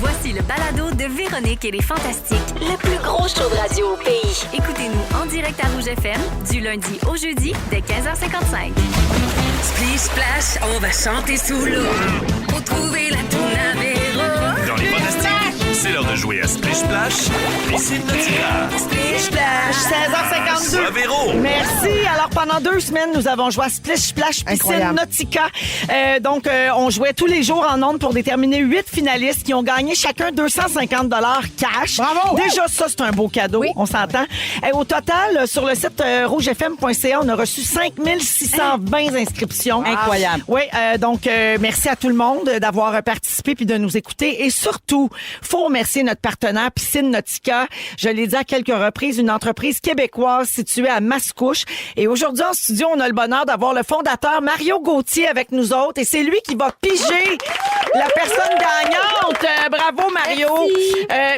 Voici le balado de Véronique et les Fantastiques. Le plus gros show de radio au pays. Écoutez-nous en direct à Rouge FM du lundi au jeudi dès 15h55. Splish Splash, on va chanter sous l'eau pour trouver la toune à Véro. Dans les Fantastiques, c'est l'heure de jouer à Splish Splash. Piscine Nautica. Splish Splash, 16h52. À Véro. Merci. Alors, pendant 2 semaines, nous avons joué à Splish Splash Piscine Incroyable. Nautica. Donc, on jouait tous les jours en ondes pour déterminer 8 finalistes qui ont gagné chacun 250 $ cash. Bravo! Déjà, ça, c'est un beau cadeau. On s'entend. Au total, sur le site rougefm.ca, on a reçu 5620 inscriptions. Incroyable. Oui, donc, merci à tout le monde d'avoir participé puis de nous écouter. Et surtout, faut remercier notre partenaire Piscine Nautica. Je l'ai dit à quelques reprises, une entreprise québécoise située à Mascouche. Et aujourd'hui, en studio, on a le bonheur d'avoir le fondateur Mario Gauthier avec nous autres. Et c'est lui qui va piger la personne gagnante. Bravo, Mario.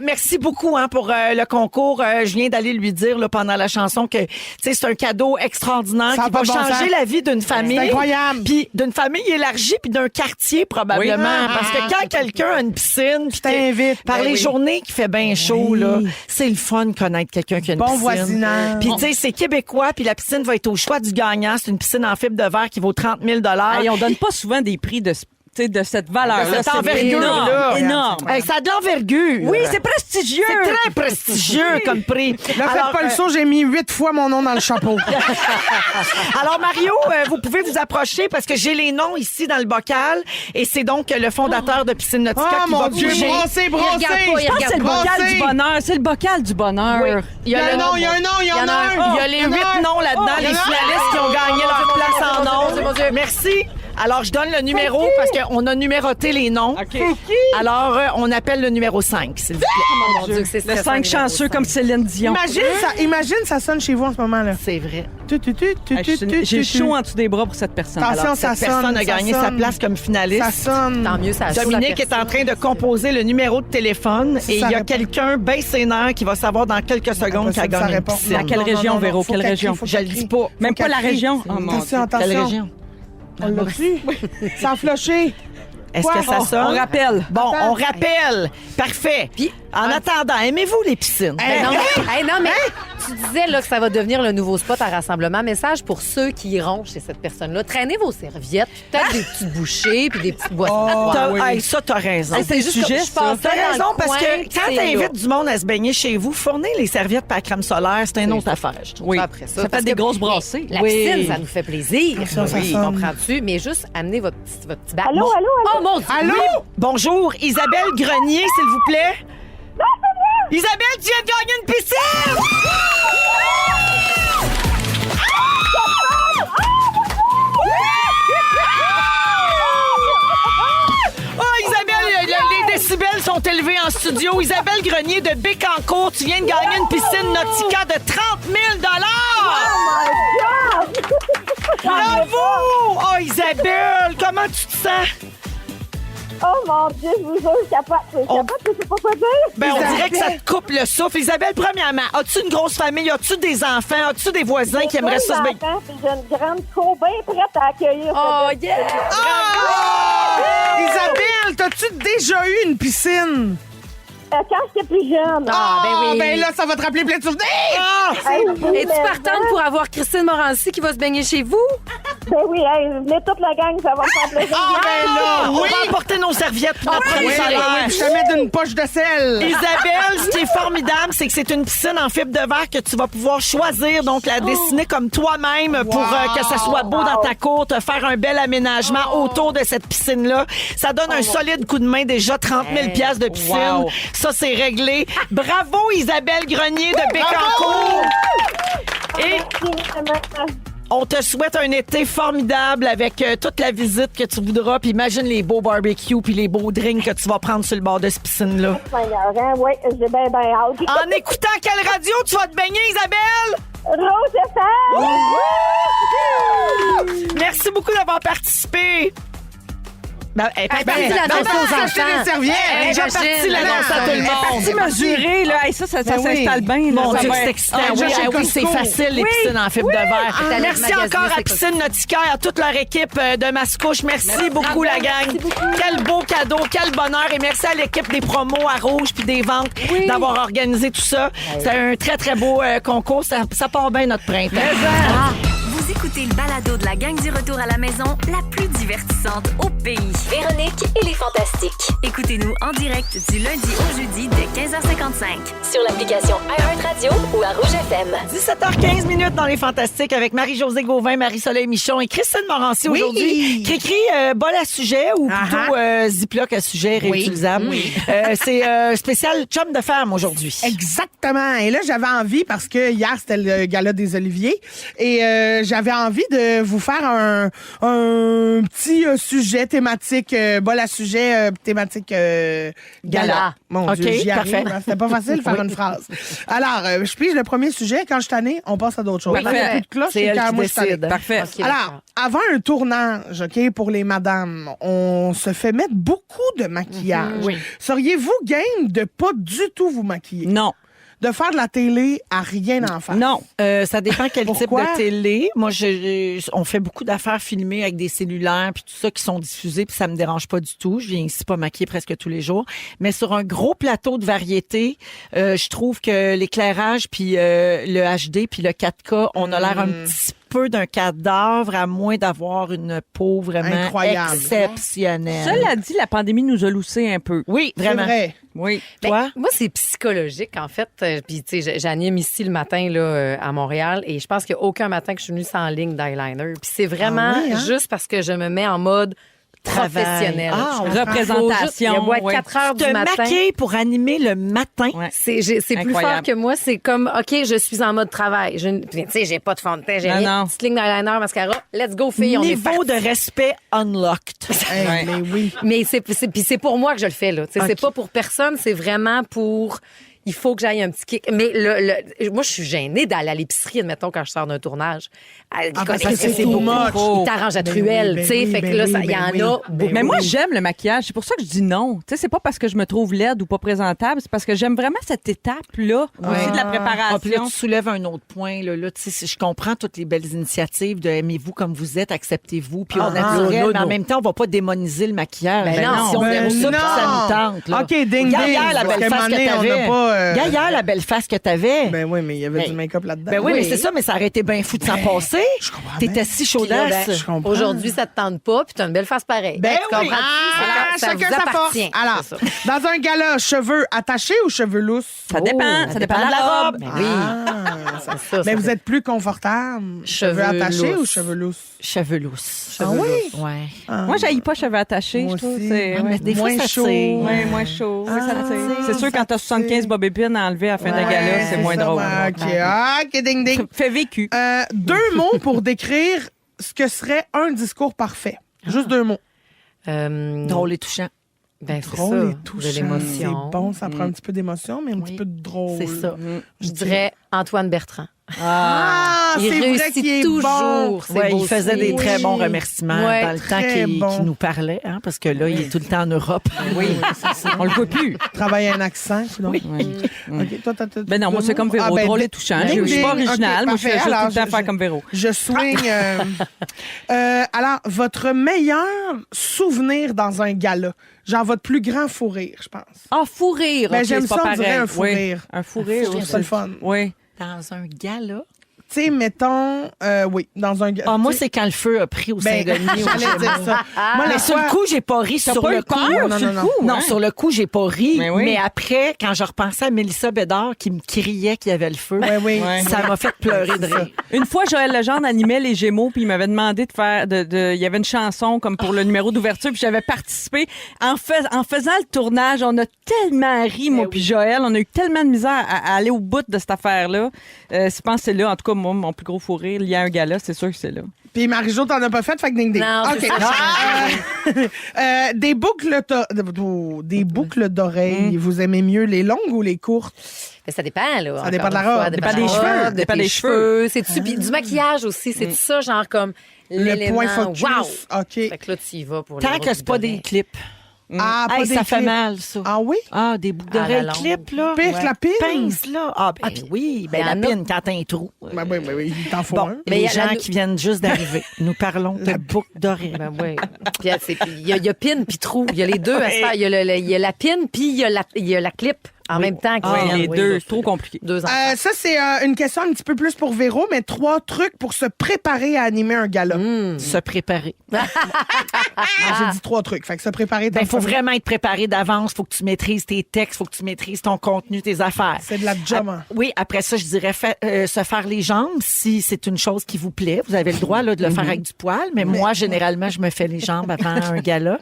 Merci beaucoup pour le concours. Je viens d'aller lui dire là, pendant la chanson que c'est un cadeau extraordinaire Ça a qui pas va de bon changer sens. la vie d'une famille. C'est incroyable. Puis d'une famille élargie, puis d'un quartier probablement. Oui. Parce que quand quelqu'un a une piscine, puis t'invite. par Ben les oui. journées qui fait bien chaud, là, c'est le fun de connaître quelqu'un qui a une Bon piscine. voisinage. Puis tu sais, c'est québécois, puis la piscine va être au choix du gagnant. C'est une piscine en fibre de verre qui vaut 30 000 Hey, on donne pas souvent des prix de cette valeur-là. De cette C'est envergure-là. énorme. Hey, ça a de l'envergure. Oui, c'est prestigieux. C'est très prestigieux comme prix. Là, faites pas le saut, j'ai mis 8 fois mon nom dans le chapeau. Alors, Mario, vous pouvez vous approcher parce que j'ai les noms ici dans le bocal et c'est donc le fondateur de Piscine Nautica Oh qui mon va Dieu, bouger. brossé. Je pense que c'est le bocal du bonheur. C'est le bocal du bonheur. Il y a un nom, il y a un nom, il y en a un. Il y a les 8 noms là-dedans, les finalistes qui ont gagné leur place en ondes. Merci. Alors, je donne le numéro parce qu'on a numéroté les noms. Alors, on appelle le numéro 5, s'il vous plaît. Le 5 chanceux comme Céline Dion. Imagine, ça sonne chez vous en ce moment-là. C'est vrai. J'ai chaud en dessous des bras pour cette personne. Attention, Alors, ça cette personne sonne, a gagné ça sa sonne. place comme finaliste. Ça sonne. Tant mieux, ça assure Dominique la est en train de composer le numéro de téléphone et il y a répond. quelqu'un baisse ses nerfs qui va savoir dans quelques secondes Impossible, qu'elle ça gagne une répond. piscine. À quelle Non, région, non, Véro? faut Quelle qu'elle région? crie, faut Je le qu'elle dis crie. pas. Même pas qu'elle la crie. région. Oh, mon Attention, Dieu. Quelle attention. région? On l'a su. Ça a floché. Est-ce Quoi? que ça sonne? On rappelle. Bon, Attends. on rappelle. Parfait. Puis, en attendant, aimez-vous les piscines? Ben non, mais tu disais là, que ça va devenir le nouveau spot à rassemblement. Message pour ceux qui iront chez cette personne-là. Traînez vos serviettes, puis peut-être des petites bouchées, puis des petites boissons. Hey, ça, t'as raison. C'est juste sujet, que je pense T'as raison, parce que quand t'invites du monde à se baigner chez vous, fournir les serviettes par la crème solaire, c'est une autre affaire, je trouve. Oui. Après ça, Ça parce fait des que grosses brassées. La Oui. piscine, ça nous fait plaisir. Ça sonne. Comprends-tu? Mais juste amener votre petit bac. Allô? Oh mon Dieu! Allô? Bonjour, Isabelle Grenier, s'il vous plaît. Isabelle, tu viens de gagner une piscine! Oh, Isabelle, les décibels sont élevés en studio. Isabelle Grenier de Bécancour, tu viens de gagner une piscine Nautica de 30 000 Bravo! Oh, Isabelle, comment tu te sens? Oh mon Dieu, je vous jure, je capote. Je sais pas quoi dire. Ben, on dirait que ça te coupe le souffle. Isabelle, premièrement, as-tu une grosse famille? As-tu des enfants? As-tu des voisins qui aimeraient ça se baigner? J'ai une grande cour bien prête à accueillir. Oh yeah! Isabelle, t'as-tu déjà eu une piscine? Quand j'étais plus jeune. Ah, ben oui. Ben là, ça va te rappeler plein de souvenirs! Hey, Es-tu partante pour avoir Christine Morancy qui va se baigner chez vous? Ben oui, hey, venez toute la gang, ça va me faire plaisir. Ben là, On va apporter nos serviettes pour notre premier salaire. Je te mets d'une poche de sel. Isabelle, ce qui est formidable, c'est que c'est une piscine en fibre de verre que tu vas pouvoir choisir, donc la dessiner comme toi-même pour que ça soit beau dans ta cour, te faire un bel aménagement autour de cette piscine-là. Ça donne un solide coup de main, déjà 30 000 piastres de piscine. Wow. Ça, c'est réglé. Bravo, Isabelle Grenier de Bécancour. Et on te souhaite un été formidable avec toute la visite que tu voudras. Puis imagine les beaux barbecues puis les beaux drinks que tu vas prendre sur le bord de cette piscine-là. Oui, j'ai bien hâte. En écoutant quelle radio tu vas te baigner, Isabelle? Rose FM! Merci beaucoup d'avoir participé. Ben, elle est partie partie de l'annoncer aux acheter enfants. des serviettes. Elle est déjà Imagine, partie l'annoncer à tout le Elle est monde. partie mesurer, là. Hey, ça Ben oui. s'installe bien. là. Mon Ça Dieu, va c'est être- excitant. Ah, Oui, déjà chez oui, c'est Costco. facile, les piscines en fibre de verre. T'es allée Merci magasiner, encore à c'est Piscine Nautica et à toute leur équipe de Mascouche. Merci beaucoup, la gang. Quel beau cadeau, quel bonheur. Et merci à l'équipe des promos à Rouge puis des ventes d'avoir organisé tout ça. C'est un très, très beau concours. Ça part bien notre printemps. Vous écoutez le balado de la gang du retour à la maison, la plus divertissante au pays. Véronique et les Fantastiques. Écoutez-nous en direct du lundi au jeudi dès 15h55. Sur l'application iHeartRadio ou à Rouge FM. 17h15 minutes dans les Fantastiques avec Marie-Josée Gauvin, Marie-Soleil Michon et Christine Morancy Oui. aujourd'hui. Cricri, bol à sujet ou plutôt Ziploc à sujet réutilisable. C'est spécial chum de femme aujourd'hui. Exactement. Et là, j'avais envie, parce que hier, c'était le gala des Oliviers, et j'avais envie de vous faire un petit sujet thématique, bol à sujet thématique gala. Mon OK, Dieu, j'y parfait. arrive. C'était pas facile de faire une phrase. Alors, je pige le premier sujet. Quand je suis tannée, on passe à d'autres choses. Parfait. Quand il y a plus de cloche, C'est c'est elle quand qui moi je suis tannée. décide. Parfait. OK, Alors, d'accord. avant un tournage, OK, pour les madames, on se fait mettre beaucoup de maquillage. Oui. Seriez-vous game de pas du tout vous maquiller? Non. De faire de la télé à rien en faire? Non. Ça dépend quel type Pourquoi? de télé. Moi, on fait beaucoup d'affaires filmées avec des cellulaires puis tout ça qui sont diffusés puis ça me dérange pas du tout. Je viens ici pas maquiller presque tous les jours. Mais sur un gros plateau de variété, je trouve que l'éclairage puis le HD puis le 4K, on a l'air un petit peu d'un cadavre à moins d'avoir une peau vraiment Incroyable. exceptionnelle. Cela dit, la pandémie nous a loussé un peu. Oui, C'est vraiment. vrai. Oui. Ben, Toi? moi, c'est psychologique, en fait. Puis, tu sais, j'anime ici le matin là, à Montréal et je pense qu'il n'y a aucun matin que je suis venue sans ligne d'eyeliner. Puis c'est vraiment Ah oui, hein? juste parce que je me mets en mode Travail. professionnel. Ah, on représentation, Il y a ouais. 4 heures Te du matin. maquiller pour animer le matin. Ouais. C'est plus Incroyable. fort que moi. C'est comme, OK, je suis en mode travail. Tu sais, j'ai pas de fond de teint, j'ai Non, rien. non. Petite ligne d'eyeliner, mascara. Let's go, filles, on est Niveau parti. de respect unlocked. Hey, Ouais. mais oui. Mais c'est pour moi que je le fais, là. Tu sais, OK. c'est pas pour personne, c'est vraiment pour... Il faut que j'aille un petit kick. Mais moi, je suis gênée d'aller à l'épicerie, admettons, quand je sors d'un tournage. parce que c'est beaucoup. too much. Il t'arrange à Ben truelle, oui, ben tu sais. oui, Fait que ben là, oui, il y ben en oui. a Ben beaucoup. Mais moi, j'aime le maquillage. C'est pour ça que je dis non. Tu sais, c'est pas parce que je me trouve laide ou pas présentable. C'est parce que j'aime vraiment cette étape-là aussi de la Ah, puis là, préparation. tu soulèves un autre point. Là, tu sais, je comprends toutes les belles initiatives de aimez-vous comme vous êtes, acceptez-vous, puis on est naturel, mais en même temps, on va pas démoniser le maquillage. Ben non. Si on Ben aime ça, puis ça non. nous tente. Là. OK, ding, ding. Gaillard, la Parce belle qu'à un face que moment donné, on t'avais. n'a pas, Gaillard, la belle face que t'avais. Ben oui, mais il y avait Ben, du make-up là-dedans. Ben oui, Oui. mais c'est ça, mais ça aurait été bien fou de s'en passer. je comprends T'étais bien. si Puis là, chaudasse. ben, Je comprends. Aujourd'hui, ça te tente pas, puis t'as une belle face pareille. Ben tu oui. comprends? Ah, chacun sa force. Alors, C'est ça. dans un gala, cheveux attachés ou cheveux lousses? Ça dépend. Ça dépend de la robe. Ben oui. Ah, C'est ça, mais ça vous fait- êtes plus confortable? Cheveux attachés lousses. ou cheveux lousses? Cheveux lousses. Ah oui? Ouais. Moi, j'haïs pas cheveux attachés, Moi je trouve. aussi. C'est Ah, mais des fois, Moins ça chaud. tire. ouais, moins chaud. Oui, ça tire. Ah, C'est sûr, quand t'as 75 bob épines à enlever à la fin d'un gala, c'est moins ça, drôle. ouais, OK, ding, ding. Fait vécu. 2 mots pour décrire ce que serait un discours parfait. Juste 2 mots. Drôle et touchant. Ben, c'est Drôle ça. et touchant. De l'émotion. C'est bon, ça prend un petit peu d'émotion, mais un petit peu de drôle. C'est ça. Je dirais Antoine Bertrand. Ah, Il c'est vrai réussit qu'il est toujours. bon. C'est Ouais, beau il faisait des signe. très bons remerciements Ouais, dans le temps très qu'il bon. qu'il nous parlait, hein, parce que là, il est tout le temps en Europe. Oui, on le voit plus. Travailler un accent, donc. Oui. OK, toi, t'as Ben non, moi, c'est comme Véro. Ah, ben, Drôle et touchant. ding, Je suis pas ding. originale. OK, Moi, je fais parfait. juste tout Alors, le temps faire comme Véro. Je swing. Alors, votre meilleur souvenir dans un gala? Genre votre plus grand fou rire, je pense. Ah, fou rire. Ben, OK, j'aime c'est pas ça, on pareil. dirait un fou Oui, rire. un fou rire. Je trouve ça le fun. Oui. Dans un gala. Tu sais, mettons, oui, dans un gala. Ah, moi, c'est quand le feu a pris au Ben, Saint-Denis. j'allais dire ça. Moi, Mais la sur fois- le coup, j'ai pas ri. T'as Sur pas le eu coup, peur non, sur non, le non. coup? non, hein? sur le coup, j'ai pas ri. Mais oui. Mais après, quand je repensais à Mélissa Bédard qui me criait qu'il y avait le feu, Ouais, oui. Ouais. ça m'a fait pleurer de rire. Une fois, Joël Legendre animait les Gémeaux, puis il m'avait demandé de faire... Il y avait une chanson comme pour le numéro d'ouverture, puis j'avais participé. En faisant le tournage, on a tellement ri, moi puis Joël. On a eu tellement de misère à aller au bout de cette affaire-là. Je pense que c'est là, en tout cas, moi, mon plus gros fou rire lié à un gala, c'est sûr que c'est là. Puis Marie-Jo, t'en as pas fait, fait que ding ding. Non, c'est OK. ça. Des boucles d'oreilles, vous aimez mieux les longues ou les courtes? Ben, ça dépend, là. Ça dépend de la Encore une robe. fois, Dépend des cheveux. de Dépend tes des cheveux. C'est-tu, puis du maquillage aussi, c'est ça, genre comme Le point focus. Wow! OK. Fait que là, tu y vas pour Tant les que c'est pas des clips. Ah, pas Hey, des ça fait clips. mal, ça. Ah oui? Ah, des boucles À la d'oreilles longue. clips, là. Pire que la pine? Pince, là. Ah, ben oui. Ben il y la en a- pine, quand t'as un trou. Ben oui, il t'en faut Bon, un. Mais les il y a gens la- qui viennent juste d'arriver, nous parlons de boucles d'oreilles. Ben oui. Puis il y a pin puis trou. Il y a les deux à se faire. Il y a la pin puis il y a la clip en même temps. qui Oui, viennent. les deux, c'est trop compliqué. Deux enfants. Ça, c'est une question un petit peu plus pour Véro, mais 3 trucs pour se préparer à animer un gala. Se préparer. J'ai dit 3 trucs. Fait que se préparer dans Ben, le faut premier. vraiment être préparé d'avance. Faut que tu maîtrises tes textes. Faut que tu maîtrises ton contenu, tes affaires. C'est de la job, hein. Oui, après ça, je dirais se faire les jambes si c'est une chose qui vous plaît. Vous avez le droit là, de le faire avec du poil, mais moi, généralement, je me fais les jambes avant un gala.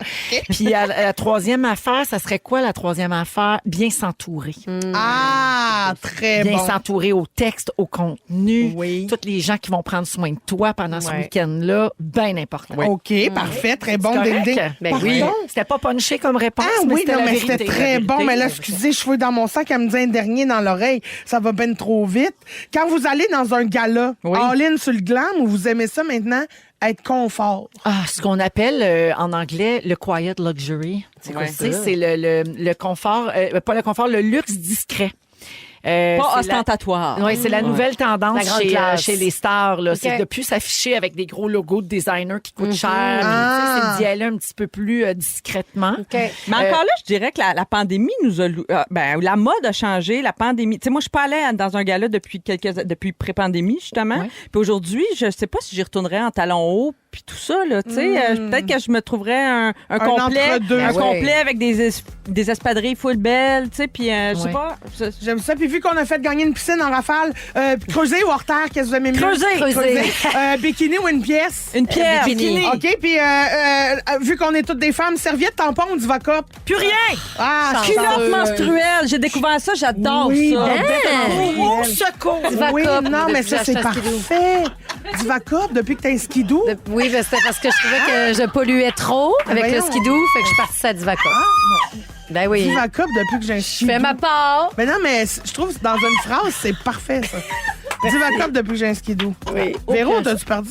Puis la troisième affaire, ça serait quoi la troisième affaire? Bien s'entourer. Ah, très Bien bon. s'entourer au texte, au contenu. Oui. Tous les gens qui vont prendre soin de toi pendant ce Ouais. week-end-là, bien important. OK, parfait, très bon. Correct? Ding, ding. Ben Pardon? oui. C'était pas punché comme réponse, Ah mais oui, c'était non, la mais vérité, c'était la très vérité. bon. Mais là, excusez, cheveux dans mon sac, elle me dit un dernier dans l'oreille. Ça va ben trop vite. Quand vous allez dans un gala, all-in sur le glam, ou vous aimez ça maintenant, être confort? Ah, ce qu'on appelle en anglais le quiet luxury. C'est quoi ça? C'est le confort, pas le confort, le luxe discret. Pas c'est la- ostentatoire. Oui, c'est la nouvelle tendance La grande chez, classe. chez les stars. Là. OK. C'est de plus s'afficher avec des gros logos de designers qui coûtent cher. Ah. Tu sais, c'est d'y aller un petit peu plus discrètement. OK. Mais encore là, je dirais que la pandémie nous a... la mode a changé, la pandémie. Tu sais, moi, je suis pas allée dans un gala depuis pré-pandémie, justement. Ouais. Puis aujourd'hui, je sais pas si j'y retournerais en talons hauts puis tout ça, là, tu sais. Peut-être que je me trouverais un complet, entre-deux. un Ah ouais. complet avec des espadrilles full belles, tu sais, puis je sais Ouais. pas... J'aime ça. Puis vu qu'on a fait gagner une piscine en rafale, creuser ou hors terre, qu'est-ce que vous aimez mieux? Creuser. Bikini ou une pièce? Une pierre. bikini. OK, puis vu qu'on est toutes des femmes, serviette, tampon ou Divacop? Plus rien! Ah, Chanceuse. Culotte menstruelle. J'ai découvert ça, j'adore Oui, ça. Au secours! Oui, Divacop, non, mais depuis ça, que c'est j'ai acheté un skidoo. parfait. Divacop, depuis que t'as un skidoo. Oui, ben, c'était parce que je trouvais que je polluais trop avec le Voyons. skidoo, fait que je suis partie à Divacop. Ben oui. Divacop, depuis que j'ai un Je skidoo. fais ma part. Mais non, mais je trouve que dans une phrase, c'est parfait, ça. Divacop, depuis que j'ai un skidoo. Oui. Véro, t'as-tu perdu?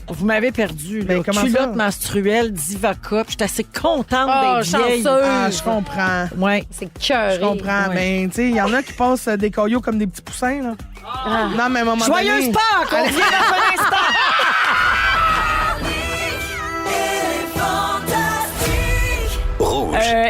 Vous m'avez perdu. Ben, Là. comment Culotte ça? menstruelle, Divacop. Je suis assez contente Oh, d'être vieille. chanceuse. Ah, je comprends. Ouais. C'est cœur. Je comprends. Ouais. Mais, tu sais, il y en a qui passent des cailloux comme des petits poussins, là. Non, mais à un moment Joyeuse donné... Pâques! On vient dans un instant!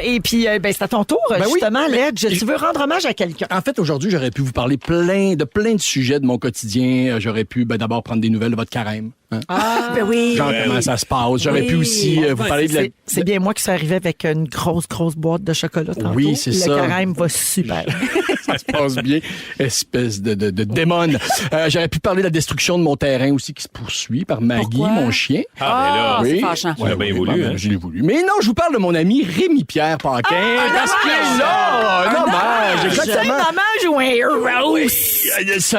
Et puis, ben, c'est à ton tour, Ben oui. justement, Ledge. Tu veux rendre hommage à quelqu'un. En fait, aujourd'hui, j'aurais pu vous parler plein de sujets de mon quotidien. J'aurais pu d'abord prendre des nouvelles de votre carême. Hein? Ah, ben oui. Genre comment ça se passe. J'aurais pu aussi vous parler de la... C'est bien moi qui suis arrivé avec une grosse boîte de chocolat tantôt. Oui, c'est ça. Le carême va super. Ça se passe bien. Espèce de démon. J'aurais pu parler de la destruction de mon terrain aussi qui se poursuit par Maggie, Pourquoi? mon chien. Ah, ben là, Oui. fâchant. Tu l'as bien voulu, hein? Je l'ai voulu. Mais non, je vous parle de mon ami Rémi-Pierre Paquin. parce que là, un hommage, exactement. Un hommage ou un rose?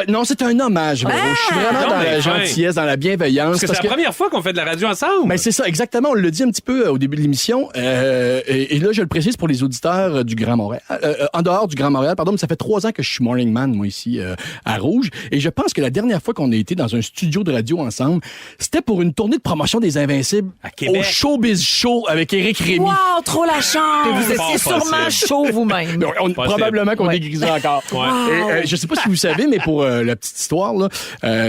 Non, c'est un hommage. Véro. Je suis vraiment Non, dans mais la fin. gentillesse, dans la bienveillance. Parce que c'est la première fois qu'on fait de la radio ensemble. Ben, c'est ça, exactement. On le dit un petit peu au début de l'émission. Et là, je le précise pour les auditeurs du Grand Montréal. En dehors du Grand Montréal, pardon, mais ça fait 3 ans que je suis morning man, moi, ici, à Rouge. Et je pense que la dernière fois qu'on a été dans un studio de radio ensemble, c'était pour une tournée de promotion des Invincibles À Québec. au Showbiz Show avec Éric Rémy. Wow, trop la chance! Vous Pas étiez sûrement possible. chaud vous-même. Mais probablement qu'on Ouais. dégrisait encore. Ouais. Et, je sais pas si vous savez, mais pour la petite histoire, là,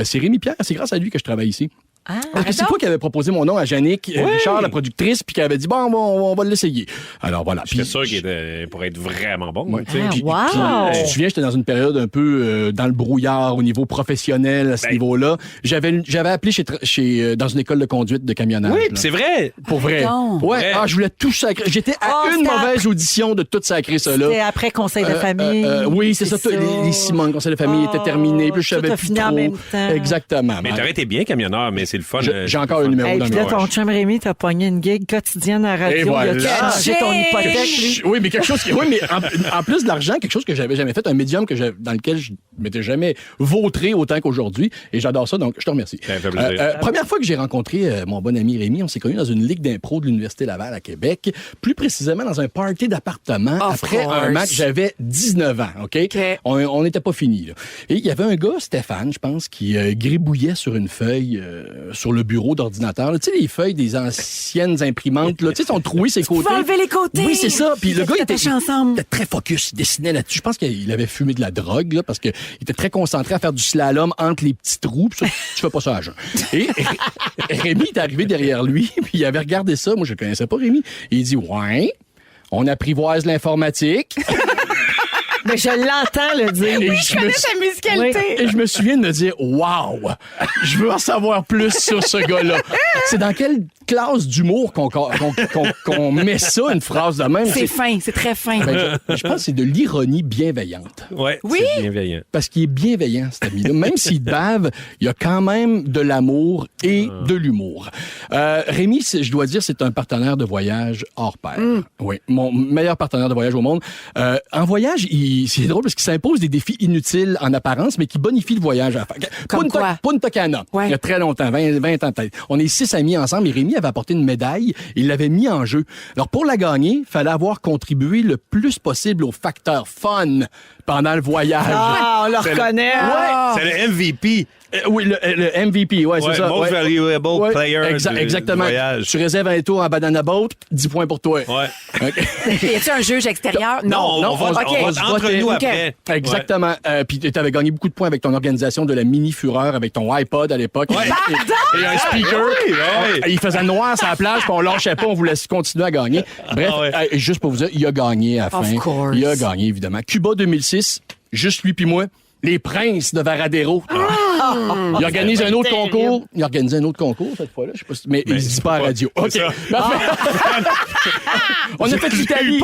c'est Rémi-Pierre, c'est grâce à lui que je travaille ici. Parce que c'est toi qui avais proposé mon nom à Jannick Richard, la productrice, puis qui avait dit, bon, on va l'essayer. Alors voilà. J'étais Puis- sûr qu'il était pour être vraiment bon. Ouais. tu sais. Ah, Puis- wow. Puis, tu te souviens, j'étais dans une période un peu dans le brouillard au niveau professionnel à ce Ben- niveau-là. J'avais appelé dans une école de conduite de camionnage. Oui, là. puis c'est vrai. Pour vrai. Ouais. Ouais. Ah, je voulais tout sacrer. J'étais à Oh, une c'était mauvaise audition de tout sacrer ça C'était là. après conseil de famille. Oui, c'est ça. Les Simone, conseil de famille était terminé. Puis je tout savais a plus fini en trop. même temps. Exactement. Mais t'aurais été bien camionneur, mais c'est le fun. J'ai encore le numéro Hey, dans puis le là, ton chum Rémi, t'as pogné une gig quotidienne à la radio. Et voilà. Il a changé ton hypothèque, lui. Oui, mais quelque chose oui, mais en plus de l'argent, quelque chose que j'avais jamais fait, un médium dans lequel m'étais jamais vautré autant qu'aujourd'hui. Et j'adore ça, donc je te remercie. Ça fait plaisir. Première fois que j'ai rencontré mon bon ami Rémi, on s'est connus dans une ligue d'impro de l'Université Laval à Québec, plus précisément dans un party d'appartement. Après un match, j'avais 19 ans, OK? On n'était pas finis, là. Et il y avait un gars, Stéphane, je pense, qui gribouillait sur une feuille sur le bureau d'ordinateur. Tu sais, les feuilles des anciennes imprimantes, là, tu sais, sont trouées ses côtés. Tu peux enlever les côtés. Oui, c'est ça. Puis le gars, il était ensemble. très focus, il dessinait là-dessus. Je pense qu'il avait fumé de la drogue, là, parce qu'il était très concentré à faire du slalom entre les petits trous. Puis ça, tu fais pas ça à jeun. Et Rémi est arrivé derrière lui, puis il avait regardé ça. Moi, je connaissais pas Rémi. Et il dit, ouais, on apprivoise l'informatique. Mais je l'entends le dire. Et Je connais ta musicalité. Et je me souviens de me dire, wow, je veux en savoir plus sur ce gars-là. C'est dans quelle classe d'humour qu'on met ça, une phrase de même? C'est fin, c'est très fin. Ben, je pense que c'est de l'ironie bienveillante. Ouais, Oui. c'est bienveillant. Parce qu'il est bienveillant, cet ami-là. Même s'il bave, il y a quand même de l'amour et de l'humour. Rémi, je dois dire, c'est un partenaire de voyage hors pair. Oui, mon meilleur partenaire de voyage au monde. En voyage, c'est drôle parce qu'il s'impose des défis inutiles en apparence, mais qui bonifient le voyage à la fin. Comme quoi? Punta Cana. Ouais. Il y a très longtemps, 20 ans peut-être. On est 6 amis ensemble et Rémi avait apporté une médaille. Il l'avait mis en jeu. Alors, pour la gagner, il fallait avoir contribué le plus possible au facteur fun pendant le voyage. Ah, on le reconnaît. C'est le MVP. Oui, le MVP, ouais, c'est ça. Most valuable player exactement. du voyage. Tu réserves un tour en banana boat, 10 points pour toi. Ouais. Okay. Y a-tu un juge extérieur? Non, on va entre nous après. Exactement. Puis tu avais gagné beaucoup de points avec ton organisation de la Mini Fureur, avec ton iPod à l'époque. Ouais. Et un speaker. Il faisait noir sur la plage, puis on lâchait pas, on voulait continuer à gagner. Bref, juste pour vous dire, il a gagné à la fin. Course. Il a gagné, évidemment. Cuba 2006, juste lui puis moi. Les Princes de Varadero. Il organise un autre concours. Il organise un autre concours cette fois-là. Je sais pas si... mais il ne dit pas à la radio. OK. On a fait l'Italie.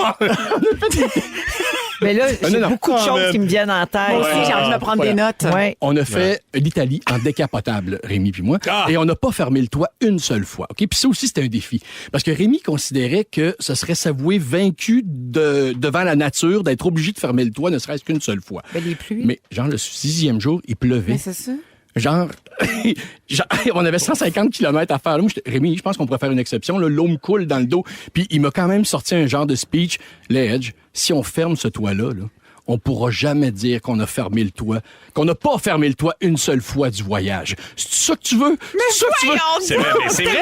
Mais là, j'ai beaucoup de choses qui me viennent en tête. Moi aussi, j'ai envie de me prendre des notes. Ouais. On a fait l'Italie en décapotable, Rémi puis moi. Et on n'a pas fermé le toit une seule fois. OK? Puis ça aussi, c'était un défi. Parce que Rémi considérait que ce serait s'avouer vaincu devant la nature, d'être obligé de fermer le toit, ne serait-ce qu'une seule fois. Mais les pluies. Mais genre, le 6e jour, il pleuvait. Mais c'est ça. Genre, on avait 150 km à faire. Là, moi, Rémi, je pense qu'on pourrait faire une exception. Là, l'eau me coule dans le dos. Puis il m'a quand même sorti un genre de speech. L'Edge, si on ferme ce toit-là, on pourra jamais dire qu'on a fermé le toit, qu'on n'a pas fermé le toit une seule fois du voyage. C'est ça que tu veux? C'est ça que tu veux? C'est vrai, mais c'est vrai.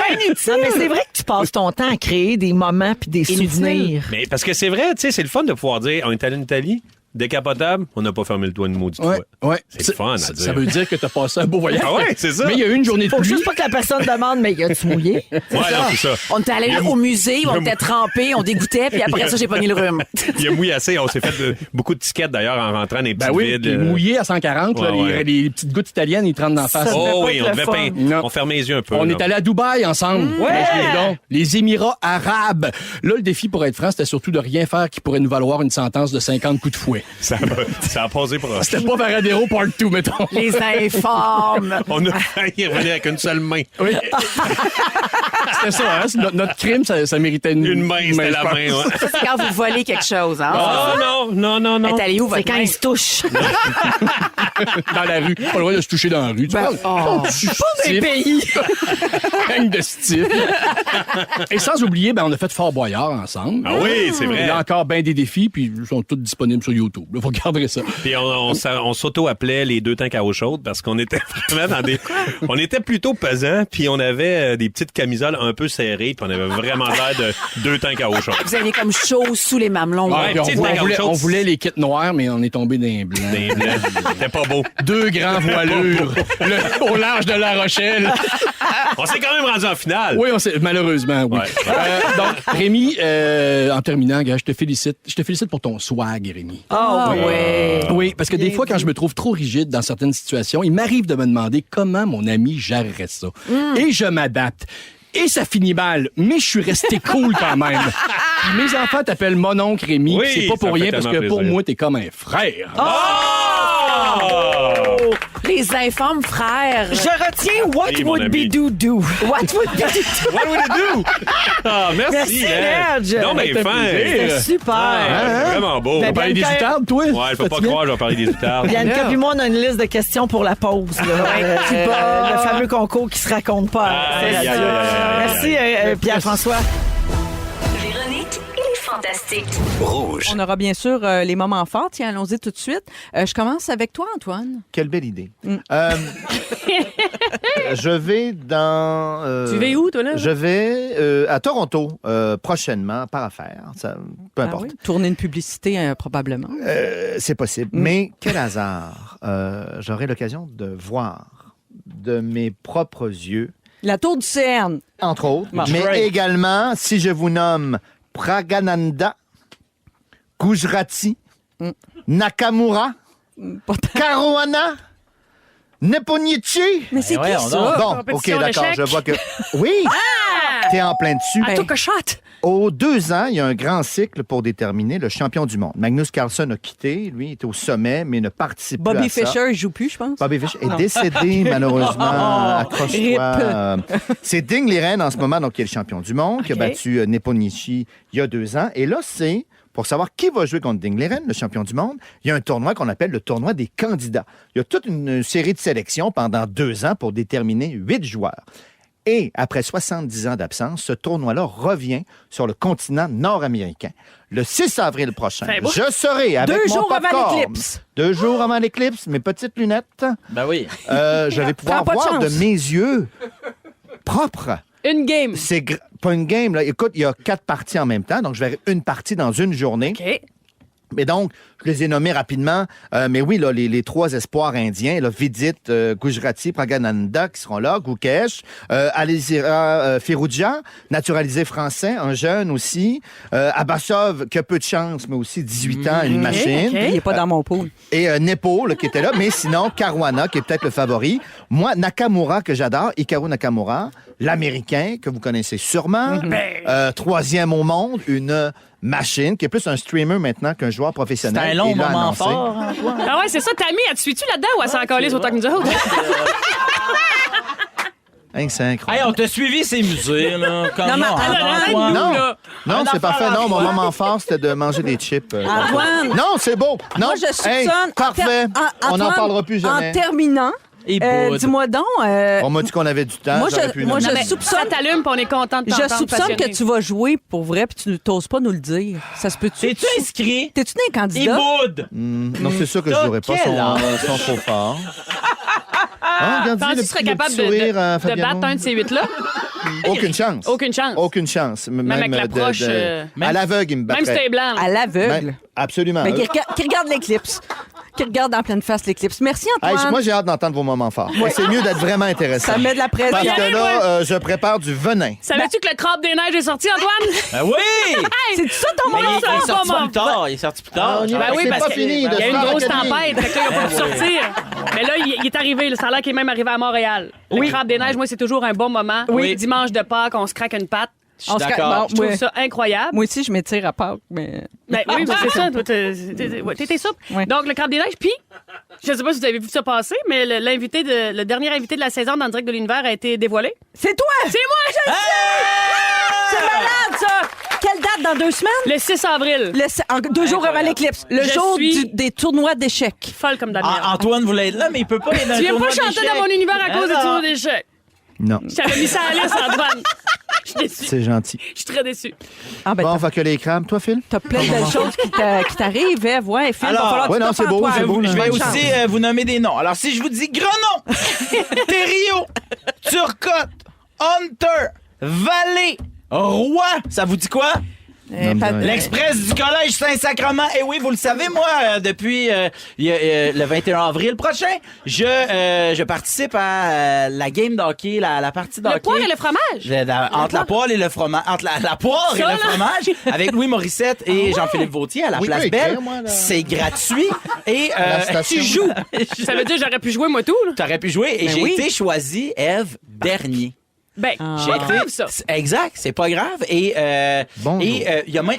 Non, mais c'est vrai que tu passes ton temps à créer des moments puis des souvenirs. Mais parce que c'est vrai, tu sais, c'est le fun de pouvoir dire, on est allé en Italie, décapotable, on n'a pas fermé le toit une maudite fois. Ouais. C'est le fun à dire. Ça veut dire que tu as passé un beau voyage. Ah ouais, c'est ça. Mais il y a eu une journée de Faut pluie. juste pas que la personne demande, mais y a-tu mouillé? Ouais, non, c'est ça. On était allé au musée, on était trempés, on dégoûtait, puis après ça, j'ai pogné le rhume. Il a mouillé assez. On s'est fait beaucoup de tickets d'ailleurs en rentrant dans les petits vides. Puis mouillé à 140, là, les petites gouttes italiennes, ils te rentrent d'en face. Oh oui, on devait on fermait les yeux un peu. On est allé à Dubaï ensemble. Les Émirats arabes. Là, le défi, pour être franc, c'était surtout de rien faire qui pourrait nous valoir une sentence de 50 coups de fouet. Ça a posé pour C'était pas Varadero Part 2, mettons. Les informes. On a failli revenir avec une seule main. Oui. C'était ça, hein? Notre crime, ça méritait une main. C'était la main, ouais. Ça, c'est quand vous volez quelque chose, hein? Oh, non. Elle est allée où, votre C'est quand main? ils se touchent. Dans la rue. Pas le droit de se toucher dans la rue. Tu parles? Pas des pays. Gang de style. Et sans oublier, on a fait Fort Boyard ensemble. Ah oui, c'est vrai. Il y a encore bien des défis, puis ils sont tous disponibles sur YouTube. Vous regarderez ça. Puis on s'auto-appelait les 2 tanks à eau chaude parce qu'on était vraiment dans des... On était plutôt pesants, puis on avait des petites camisoles un peu serrées, puis on avait vraiment l'air de 2 tanks à eau chaude. Vous aviez comme chaud sous les mamelons. Ouais, on voulait les kits noirs, mais on est tombé dans les blancs. C'était pas beau. 2 grands voilures au large de La Rochelle. On s'est quand même rendu en finale. Oui, malheureusement, oui. Ouais. Donc, Rémi, en terminant, gars, je te félicite. Je te félicite pour ton swag, Rémi. Ah ouais. Oui, parce que des fois, quand je me trouve trop rigide dans certaines situations, il m'arrive de me demander comment mon ami gérerait ça. Et je m'adapte. Et ça finit mal, mais je suis resté cool quand même. Puis mes enfants t'appellent mon oncle Rémi, oui, c'est pas pour rien, parce que pour moi, t'es comme un frère. Oh! Les infâmes frères. Je retiens What Hey, mon would ami. be do. What would be do. What would it do? Ah, merci, Reg. Non, mais Ça fait fin. plaisir. Super. Ah, vraiment beau. Ben, On parlait des Bianca- outardes, toi? Ouais, je peux pas croire, je vais parler des outardes. Bianca puis moi, on a une liste de questions pour la pause. Là. Le fameux concours qui se raconte pas. Aïe, aïe, aïe, aïe, aïe, Merci, Pierre-François. Véronique et les Fantastiques. Rouge. On aura bien sûr les moments forts. Tiens, allons-y tout de suite. Je commence avec toi, Antoine. Quelle belle idée. Je vais dans... Tu vas où, toi, là? Je vais à Toronto prochainement, par affaire. Ça, peu importe. Ah oui? Tourner une publicité, probablement. C'est possible. Mais quel hasard. J'aurai l'occasion de voir de mes propres yeux, La tour du CN. entre autres, Bon. mais Right. également, si je vous nomme Pragananda, Gujarati, Nakamura, Caruana, Nepomniachtchi. Mais c'est qui ça? Bon, OK, Compétition d'accord, d'échecs. je vois que... Oui! T'es en plein dessus. I took a shot. Aux 2 ans, il y a un grand cycle pour déterminer le champion du monde. Magnus Carlsen a quitté. Lui, il était au sommet, mais ne participe plus Bobby à ça. Fischer, il joue plus, je pense. Bobby Fischer est décédé, malheureusement. Accroche-toi. C'est Ding Liren, en ce moment, donc, qui est le champion du monde, qui a battu Nepomniachtchi il y a 2 ans. Et là, c'est... Pour savoir qui va jouer contre Ding Liren, le champion du monde, il y a un tournoi qu'on appelle le tournoi des candidats. Il y a toute une série de sélections pendant 2 ans pour déterminer 8 joueurs. Et après 70 ans d'absence, ce tournoi-là revient sur le continent nord-américain. Le 6 avril prochain, Fait beau. je serai avec 2 mon jours avant popcorn. l'éclipse. 2 jours avant l'éclipse, mes petites lunettes. Ben oui. Je vais pouvoir Prends pas de voir de chance. mes yeux propres. Une game. C'est pas une game, là. Écoute, il y a 4 parties en même temps, donc je verrai une partie dans une journée. OK. Mais donc, je les ai nommés rapidement. Mais oui, là, les 3 espoirs indiens, là, Vidit, Gujarati, Pragananda, qui seront là, Gukesh, Alizira Firoudja, naturalisé français, un jeune aussi, Abbasov, qui a peu de chance, mais aussi 18 ans, une machine. Il n'est pas dans mon pool. Et Nepo, là, qui était là, mais sinon, Caruana, qui est peut-être le favori. Moi, Nakamura, que j'adore, Hikaru Nakamura, l'Américain, que vous connaissez sûrement. 3e au monde, une machine, qui est plus un streamer maintenant qu'un joueur professionnel. C'est un long Et l'a moment annoncé. fort, Antoine. Ah ouais, c'est ça, Tammy, elle te suit-tu là-dedans ou elle s'en calisse autant que nous autres? Hein, c'est Hey, incroyable. on t'a suivi ces musées, là. Comme Non, mais Antoine. Non, là. non, Un c'est affaire parfait. à Non, mon toi. moment fort, c'était de manger des chips. Antoine. Non, c'est beau. Non, Moi, je soupçonne... Hey, parfait. On n'en Antoine, parlera plus jamais. En terminant, Et Boud. dis-moi donc... On m'a dit qu'on avait du temps. Moi, j'aurais pu moi, nommer. je Mais soupçonne... ça t'allume, puis on est content de t'entendre Je soupçonne passionné. que tu vas jouer pour vrai, puis tu ne t'oses pas nous le dire. Ça se peut-tu? T'es-tu inscrit? T'es-tu né Et candidat? Boud. Non, c'est sûr que je T'as jouerai pas quel âge? son faux fort. Ah, regardez, Penses-tu que le tu serais petit capable sourire à de Fabiano. battre un de ces 8-là? Aucune chance. Aucune chance. Aucune chance. Même avec l'approche, à l'aveugle, il me battrait. Même si t'es blanc. À l'aveugle. Absolument. Mais qui regarde l'éclipse. Qui regarde en pleine face l'éclipse. Merci, Hey, Antoine. moi, j'ai hâte d'entendre vos moments forts. Mais c'est mieux d'être vraiment intéressant. Ça met de la pression. Parce que là, je prépare du venin. Savais-tu que le crabe des neiges est sorti, Antoine? Ben oui! C'est ça ton Mais moment il est fort? sorti plus tard. Il est sorti plus tard. on y va. Ben oui, C'est parce pas qu'il fini y de a eu une Star grosse Academy. tempête, fait que là, il a pas pu sortir. Mais là, il est arrivé. Ça a l'air qu'il est même arrivé à Montréal. Le crabe des neiges, moi, c'est toujours un bon moment. Oui. Dimanche de Pâques, on se craque une patte. Je suis d'accord. Bon, Je trouve ouais. ça incroyable. Moi aussi, je m'étire à Pâques, mais... Ben oui, c'est ça. Toi, t'étais souple. Ouais. Donc, le crabe des neiges. Puis, je sais pas si vous avez vu ça passer, mais le dernier invité de la saison dans le direct de l'univers a été dévoilé. C'est toi! C'est moi, je le sais! C'est malade, ça! Quelle date dans 2 semaines? Le 6 avril. 2 jours avant l'éclipse. Le Je jour suis- des tournois d'échecs. Folle comme Damien. Antoine voulait être là, mais il peut pas. Il est dans Tu le viens pas tournoi chanter d'échecs. dans mon univers à cause des Ah, tours non. d'échecs. Non, Je t'avais mis ça à la liste, Antoine. Je suis déçue. c'est gentil. Je suis très déçue. Ah, ben, Bon, fait que les crabes, toi, Phil? t'as plein de belles choses qui t'arrivent, Ève. Ouais, Phil, Alors, va falloir que ouais, tu non, t'offres c'est beau, Antoine. c'est beau, là. Je vais Bonne aussi chance. vous nommer des noms. Alors, si je vous dis Grenon, Thériault, Turcotte, Hunter, Vallée, Roi, ça vous dit quoi? L'Express du Collège Saint-Sacrement. Et oui, vous le savez, moi, depuis le 21 avril prochain, je participe à la game d'hockey, la partie d'hockey. Le poire et le fromage. Entre la poire et le fromage. Entre la poire et Ça, le là. fromage, avec Louis Morissette et Jean-Philippe Vautier à la Oui, Place oui, Belle. écrire-moi, là. C'est gratuit. Et La station. tu joues. Ça veut dire que j'aurais pu jouer, moi, tout. Là. T'aurais pu jouer. Et Ben j'ai oui. été choisi, Ève, dernier. Ben, J'ai pas été- grave, ça. Exact, c'est pas grave. Et Bonjour. il y a même.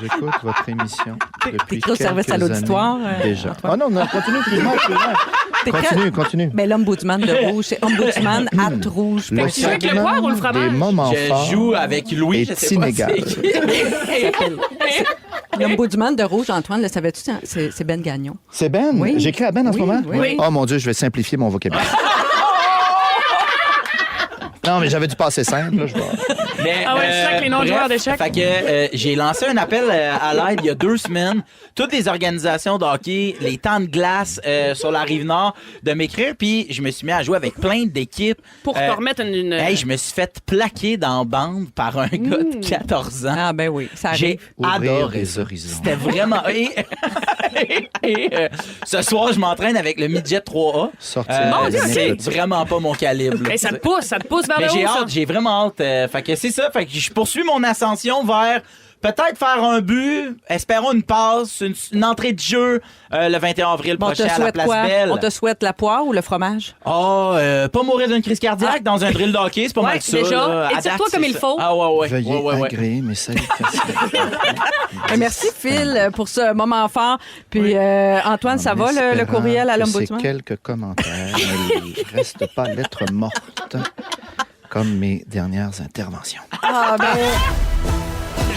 J'écoute votre émission depuis T'es au service à l'auditoire, déjà. Antoine? Oh non, continue, excuse-moi. Continue. Mais l'ombudsman de Rouge, c'est ombudsman at Rouge. Le Tu joues avec le poire ou le fromage? des moments forts Je joue avec Louis, est je sais pas inégal. L'ombudsman de Rouge, Antoine, le savais-tu? C'est Ben Gagnon. C'est Ben? Oui. J'écris à Ben en ce moment? Oui. Oh mon Dieu, je vais simplifier mon vocabulaire. Non, mais j'avais dû passer simple. Là, je vois. Mais, Ah ouais, je sais avec les noms de joueurs d'échecs. Fait que j'ai lancé un appel à l'aide il y a 2 semaines. Toutes les organisations de hockey, les temps de glace sur la Rive-Nord, de m'écrire. Puis je me suis mis à jouer avec plein d'équipes. Pour te remettre une... Hey, je me suis fait plaquer dans la bande par un gars de 14 ans. Ah ben oui, ça arrive. J'ai Ouvrir adoré. des horizons. C'était vraiment... Ce soir, je m'entraîne avec le Midget 3A. Sortir C'est vraiment pas mon calibre. Hey, ça te pousse vers Mais le haut, j'ai ça. hâte, j'ai vraiment hâte. Fait que c'est ça. Fait que je poursuis mon ascension vers peut-être faire un but, espérons une passe, une entrée de jeu le 21 avril Bon, on te prochain à la souhaite Place quoi? Belle. On te souhaite la poire ou le fromage? Pas mourir d'une crise cardiaque dans un drill de hockey, c'est pas mal ça. déjà. là. À Étire-toi date, comme c'est il ça. faut. Ah ouais. Veuillez agréer mes salutations. Merci, Phil, pour ce moment fort. Puis, Antoine, ça va, le courriel à l'ombudsman? C'est quelques commentaires, mais il reste pas lettre morte comme mes dernières interventions. Ah, ben...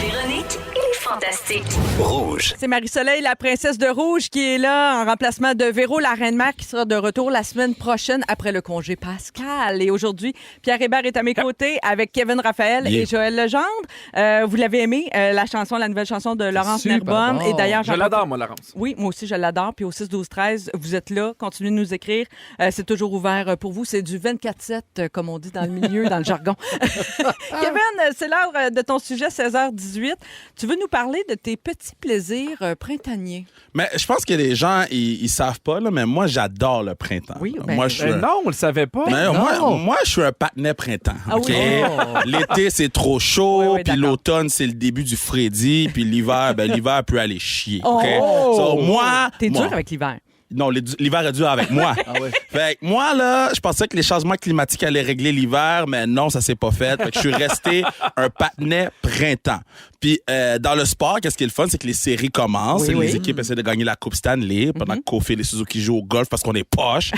Véronique et les Fantastiques. Rouge. C'est Marie-Soleil, la princesse de Rouge, qui est là en remplacement de Véro, la reine-mère, qui sera de retour la semaine prochaine après le congé pascal. Et aujourd'hui, Pierre Hébert est à mes côtés avec Kevin Raphaël et Joël Legendre. Vous l'avez aimé, la chanson, la nouvelle chanson de Laurence Super Nerbonne. bon. Et d'ailleurs, Je l'adore, moi, Laurence. Oui, moi aussi, je l'adore. Puis au 6-12-13, vous êtes là. Continuez de nous écrire. C'est toujours ouvert pour vous. C'est du 24/7, comme on dit dans le milieu, dans le jargon. Kevin, c'est l'heure de ton sujet, 16h18. Tu veux nous parler de tes petits plaisirs printaniers? Mais je pense que les gens, ils savent pas, là, mais moi, j'adore le printemps. Oui, moi, je suis non, on le savait pas. Mais Non. moi, je suis un patinet printemps. Ah OK? oui? L'été, c'est trop chaud, Oui, puis d'accord. l'automne, c'est le début du Freddy, puis l'hiver, l'hiver peut aller chier. OK? Oh! So, moi, T'es moi- dur avec l'hiver. Non, l'hiver est dur avec moi. Fait que moi, là, je pensais que les changements climatiques allaient régler l'hiver, mais non, ça s'est pas fait. Fait que je suis resté un patinet printemps. Puis, dans le sport, qu'est-ce qui est le fun, c'est que les séries commencent. Oui, et oui. les équipes essaient de gagner la Coupe Stanley pendant que Kofi et les Suzuki jouent au golf parce qu'on est poche.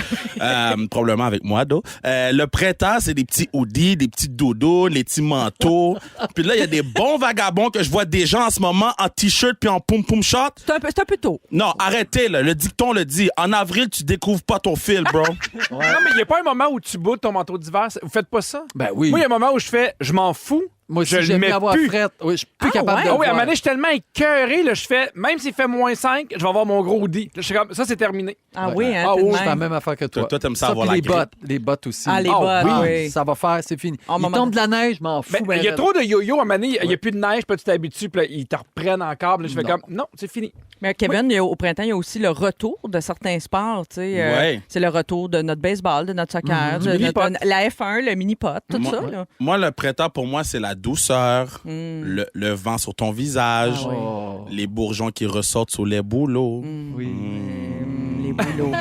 Probablement avec moi, d'eau. Le printemps, c'est des petits hoodies, des petits doudous, les petits manteaux. Puis là, il y a des bons vagabonds que je vois des gens en ce moment en T-shirt puis en poum-poum short. C'est un peu tôt. Non, arrêtez, là. Le dicton le dit. En avril, tu découvres pas ton fil, bro. Non, mais il n'y a pas un moment où tu boudes ton manteau d'hiver. Vous faites pas ça? Ben oui. Moi, il y a un moment où je fais, je m'en fous. Moi aussi, je le j'aime mets mieux avoir plus. frette. Oui, je suis plus capable de le Ah oui, à un voir. moment donné, je suis tellement écœuré, là, je fais, même s'il fait -5, je vais avoir mon gros hoodie. Là, je suis comme, ça, c'est terminé. Ah oui, hein? Ah t'es de oui, même. c'est la même affaire que toi. Toi, t'aimes ça Ça, avoir puis la les grippe. bottes. Les bottes aussi. Ah, les bottes, oui. Ça va faire, c'est fini. Oh, Il maman. tombe de la neige, je m'en fous. Ben, il y a trop de yo-yo. À un moment donné, il n'y a plus de neige, puis là, tu t'habitues, puis là, ils te reprennent encore. Puis là, je fais comme, non, c'est fini. Mais Kevin, au printemps, il y a aussi le retour de certains sports. Tu sais, Ouais. c'est le retour de notre baseball, de notre soccer, Du de mini-pot. la F1, le mini-pot, tout Moi- ça. Là. Moi, le printemps, pour moi, c'est la douceur, le vent sur ton visage, Ah oui. les bourgeons qui ressortent sur les bouleaux. Oui. Les bouleaux.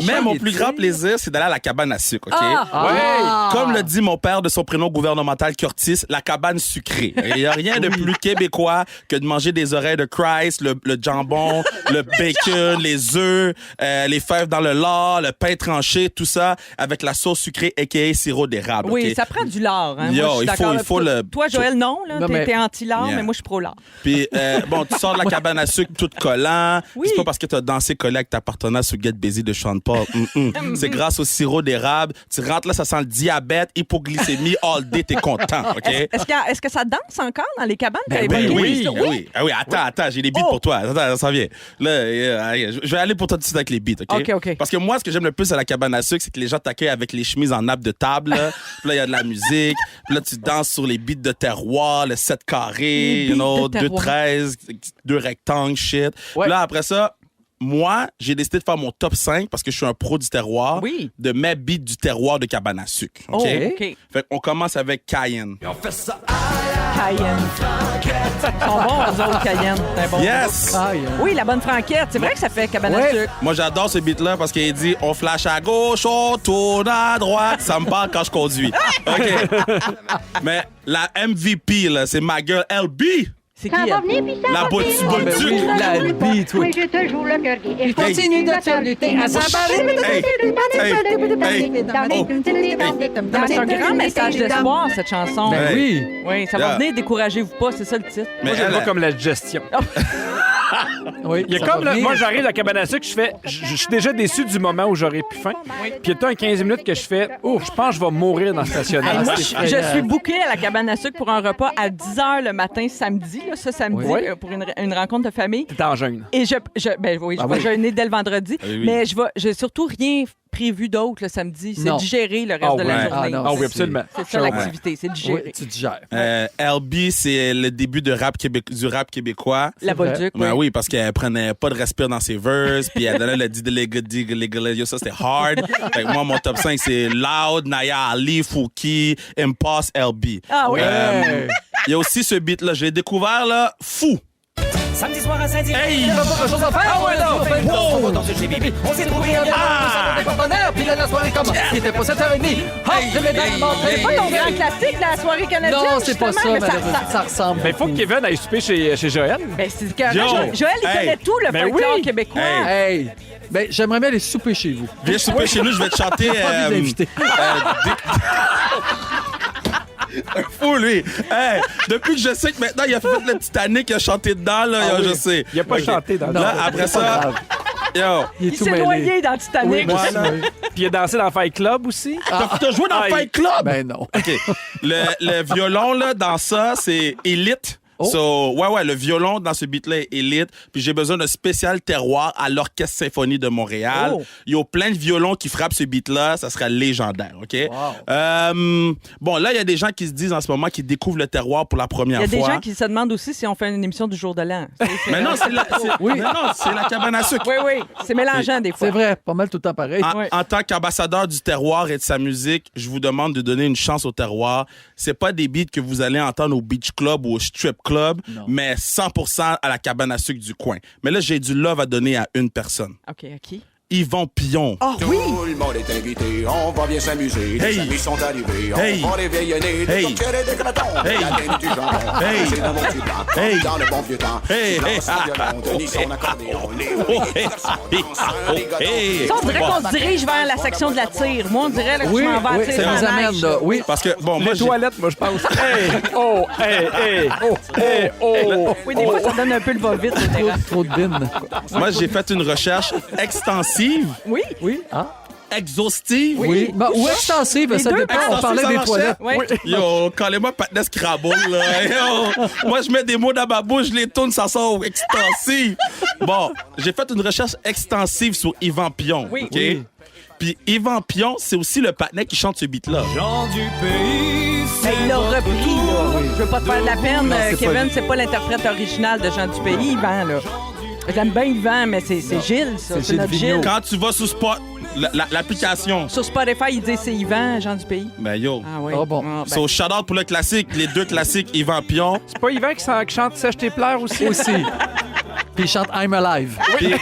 Mais mon plus grand plaisir, c'est d'aller à la cabane à sucre, OK? Ah! Comme le dit mon père de son prénom gouvernemental Curtis, la cabane sucrée. Il n'y a rien de plus québécois que de manger des oreilles de Christ, le jambon, le bacon, les œufs, les fèves dans le lard, le pain tranché, tout ça, avec la sauce sucrée, a.k.a. sirop d'érable. Oui, OK? ça prend du lard. Hein. Yo, Moi, je suis il faut- d'accord. il faut le- Toi, Joël, non. Là, Non, mais- t'es anti-lard, Yeah. mais moi, je suis pro-lard. Puis, bon, tu sors de la cabane à sucre tout collant. Oui. Puis c'est pas parce que tu as dansé collé avec ta partenaire sur Get Busy de Sean Paul. C'est grâce au sirop d'érable. Tu rentres là, ça sent le diabète, hypoglycémie, all day, t'es content, OK? Est-ce que ça danse encore dans les cabanes? Ben T'as évoqué? oui. Ah oui, attends, j'ai des beats pour toi. Attends, ça s'en vient. Là, je vais aller pour toi tout de suite avec les beats, OK? OK. Parce que moi, ce que j'aime le plus à la cabane à sucre, c'est que les gens t'accueillent avec les chemises en nappe de table. Là. Puis là, il y a de la musique. Puis là, tu danses sur les beats de terroir, le 7 carrés, Les beats de 2 terroir. 13, 2 rectangles, shit. Puis là, après ça, moi, j'ai décidé de faire mon top 5 parce que je suis un pro du terroir, de mes beats du terroir de cabane à sucre. OK? Oh, OK. Fait qu'on commence avec Cayenne. On fait ça aïe, Cayenne. Ils sont bons, eux autres, Cayenne. C'est un bon Yes! Oui, la bonne franquette. C'est vrai que ça fait cabane à sucre. Moi, j'adore ce beat-là parce qu'il dit « On flash à gauche, on tourne à droite. » Ça me parle quand je conduis. OK. Mais la MVP, là, c'est ma girl LB. C'est qui, elle? La boîte oui, la LB, toi. Oui, je te joue le cœur gai. Il continue de te lutter à s'emballer. C'est un grand message d'espoir, cette chanson. Ben oui. Oui, ça va venir découragez-vous pas, c'est ça le titre. Moi, j'aime pas comme la gestion. Oui, Il y a comme moi, j'arrive à la cabane à sucre, je suis déjà déçu du moment où j'aurai plus faim. Puis il y a un 15 minutes que je fais, je pense que je vais mourir dans le stationnement. Moi, je suis bookée à la cabane à sucre pour un repas à 10h le matin samedi, là, pour une rencontre de famille. T'es en jeûne. Et je vais jeûner dès le vendredi, mais j'ai surtout rien prévu d'autre le samedi. C'est digérer le reste de la journée. Ah oui, absolument. C'est ça l'activité, c'est digérer. Oui, tu digères. LB, c'est le début du rap québécois. La Bolduc, oui, parce qu'elle prenait pas de respire dans ses verses, puis elle donnait le dit ça, c'était hard. Fait que moi, mon top 5, c'est Loud, Naya Ali, Fouki, Impulse, LB. Ah oui. Il y a aussi ce beat-là, je l'ai découvert, là, fou. Samedi soir à Saint-Dié. Hey! Il y a pas grand chose à faire. Ah ouais, non! Dans ce chez Bibi. On s'est trouvé un partenaire, puis là, la soirée commence. Il était pas 7h30. Je l'ai C'est pas ton grand classique, la soirée canadienne. Non, c'est pas ça, mais malheureusement. Ça ressemble. Mais il faut que Kevin aille souper chez Joël. Ben, c'est Joël, il connaît tout, le folklore québécois. Hey! Ben, j'aimerais bien aller souper chez vous. Viens souper chez nous, je vais te chanter. Un fou, lui. Hey, depuis que je sais que maintenant, il a fait le petit Titanic, il a chanté dedans, là, je sais. Il a pas chanté dans Là, après ça, il s'est noyé dans le Titanic. Puis il a dansé dans Fight Club aussi. T'as joué dans Fight Club? Ben non. OK. Le violon, là, dans ça, c'est Elite. So, le violon dans ce beat-là est élite. Puis j'ai besoin d'un spécial terroir à l'Orchestre Symphonie de Montréal. Il y a plein de violons qui frappent ce beat-là. Ça sera légendaire, OK? Wow. Bon, là, il y a des gens qui se disent en ce moment qu'ils découvrent le terroir pour la première fois. Il y a des gens qui se demandent aussi si on fait une émission du jour de l'an. Mais non, c'est la cabane à sucre. Oui. C'est mélangeant des fois. C'est vrai, pas mal tout le temps pareil. En tant qu'ambassadeur du terroir et de sa musique, je vous demande de donner une chance au terroir. C'est pas des beats que vous allez entendre au beach club ou au strip club, mais 100% à la cabane à sucre du coin. Mais là, j'ai du love à donner à une personne. OK, à qui? Yvon Pillon. Oh oui! Tout le monde est invité, on va bien s'amuser. Les amis sont arrivés, on va réveillonner. Des coquillettes et des gratons, la gaine du jambon. C'est dans mon petit temps, dans le bon vieux temps. Lance son violon, Denis son accordéon. On dirait qu'on se dirige vers la section de la tire. Moi, on dirait là, que je m'en vais à tirer ça nous dans la amène, neige. là. Oui, parce que, bon, moi, les toilettes, moi, je pense. Oui, des fois, ça donne un peu le va-vite. Trop de bines. Moi, j'ai fait une recherche extensive. Oui. Exhaustive. Oui. Ou extensive, ça dépend. On parlait des toilettes. Oui. Yo, callez-moi Patnais Scrabble, là. Yo, moi, je mets des mots dans ma bouche, je les tourne, ça sort extensive. Bon, j'ai fait une recherche extensive sur Yvan Pillon. Oui. OK? Puis Yvan Pillon, c'est aussi le Patnais qui chante ce beat-là. Jean du pays, il l'a repris, là. Je veux pas te faire de la peine, Kevin, c'est pas l'interprète original de Jean du pays, Yvan, là. J'aime bien Yvan, mais c'est Gilles, ça. C'est notre Gilles. Quand tu vas sur l'application. Sur Spotify, il dit c'est Yvan, Jean du pays. Ben yo. Ah oui. Oh bon. So, shout-out pour le classique, les deux classiques, Yvan Pillon. C'est pas Yvan qui chante Sèche tes pleurs aussi? Puis il chante I'm Alive. Puis,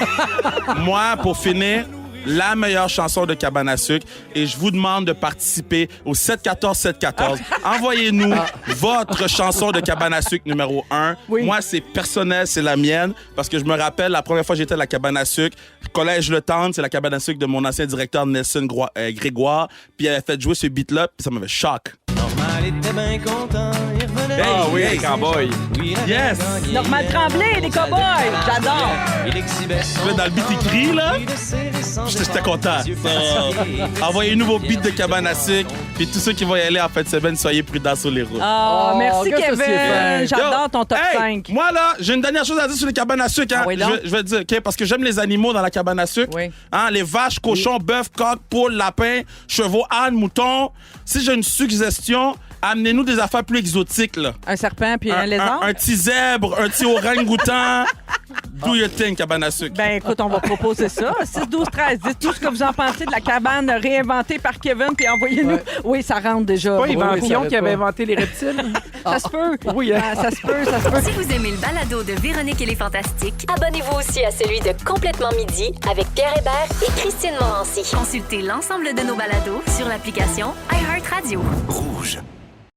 moi, pour finir, la meilleure chanson de cabane à sucre, et je vous demande de participer au 714-714. Envoyez-nous votre chanson de cabane à sucre numéro 1. Moi, c'est personnel, c'est la mienne, parce que je me rappelle, la première fois que j'étais à la cabane à sucre, Collège Le Tendre, c'est la cabane à sucre de mon ancien directeur Nelson Grégoire, puis il avait fait jouer ce beat-là, puis ça m'avait choqué. Normal était bien content, il revenait. Ah oui, les cowboys. Yes! Normal Tremblay, les cowboys. J'adore. Dans le beat écrit, là, j'étais content. Envoyez-nous vos beats de cabane à sucre, puis tous ceux qui vont y aller en fin de semaine, soyez prudents sur les routes. Merci, Kevin. J'adore ton top 5. Moi, là, j'ai une dernière chose à dire sur les cabanes à sucre. Hein. Je vais te dire, OK, parce que j'aime les animaux dans la cabane à sucre. Hein, les vaches, cochons, bœufs, coqs, poules, lapins, chevaux, ânes, moutons. Si j'ai une suggestion, amenez-nous des affaires plus exotiques, là. Un serpent puis un lézard? Un petit zèbre, un petit orang-outan. Do your thing, cabane à sucre. Ben écoute, on va proposer ça. 6, 12, 13. Dites tout ce que vous en pensez de la cabane réinventée par Kevin, puis envoyez-nous. Ouais. Oui, ça rentre déjà. Pas Yvan Oui, Fillon qui avait inventé les reptiles. Ça se peut. Oui, hein? Ça se peut, ça se peut. Si vous aimez le balado de Véronique et les Fantastiques, Abonnez-vous aussi à celui de Complètement Midi avec Pierre Hébert et Christine Morancy. consultez l'ensemble de nos balados sur l'application iHeartRadio. Rouge.